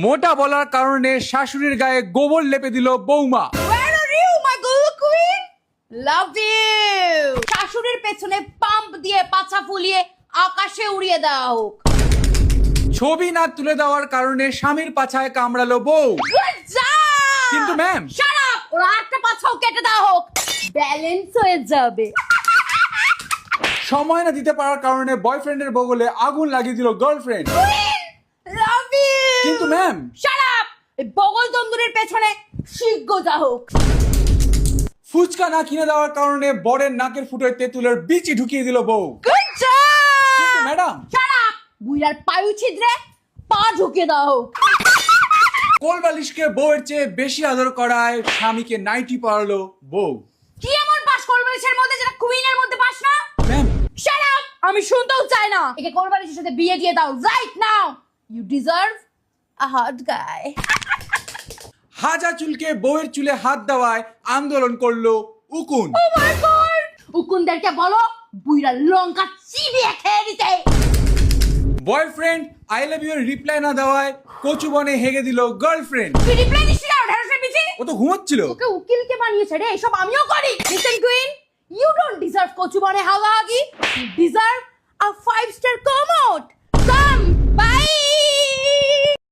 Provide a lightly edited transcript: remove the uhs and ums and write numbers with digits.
মোটা বলার কারণে শাশুড়ির গায়ে গোবর লেপে দিল বৌমা। Where are you, my good queen? Love you. শাশুড়ির পেছনে পাম্প দিয়ে পাছা ফুলিয়ে আকাশে উড়িয়ে দেওয়া হোক। ছবি না তুলে দেওয়ার কারণে স্বামীর পাছায় কামড়ালো বউ। Good job. কিন্তু ম্যাম Shut up. ওর একটা পাছাও কেটে দেওয়া হোক, ব্যালেন্স হয়ে যাবে। সময় না দিতে পারার কারণে বয়ফ্রেন্ডের বগলে আগুন লাগিয়ে দিল গার্লফ্রেন্ড। Queen, love you. কিন্তু ম্যাম Shut up. এই বগল তন্দুরের পেছনে শিগ গোজা হোক। ফুচকা না কিনে দেওয়ার কারণে বরের নাকের ফুটোয় তেঁতুলের বিচি ঢুকিয়ে দিল বউ। Good job. কিন্তু ম্যাডাম Shut up. বুইড়ার পায়ু ছিদ্রে পা ঢুকিয়ে দেওয়া হোক। কোলবালিশকে বউয়ের চেয়ে বেশি আদর করায় স্বামীকে নাইটি পরালো বউ। কি এমন পাস কোলবালিশের মধ্যে যেটা কুইনের মধ্যে পাস না? Ma'am Shut up! আমি শুনতেও চাই না। একে কোলবালিশের সাথে বিয়ে দিয়ে দাও right now. You deserve a hot guy. হাজা চুলকে বউয়ের চুলে হাত দেওয়ায় আন্দোলন করলো উকুন। Oh my god! উকুনদেরকে বলো বুইড়া লঙ্কা চিবিয়ে খেয়ে দিতে। Boyfriend I love you reply না দেওয়ায় কচু বনে হেগে দিল গার্লফ্রেন্ড। তুই রিপ্লাই দিস না ঢেড়সের পিছে। ও তো ঘুমাচ্ছিল। ওকে উকিলকে বানিয়েছে রে, এসব আমিও করি। Listen queen, you don't deserve কচু বনে হাওয়াহাগি. You deserve a 5-star commode.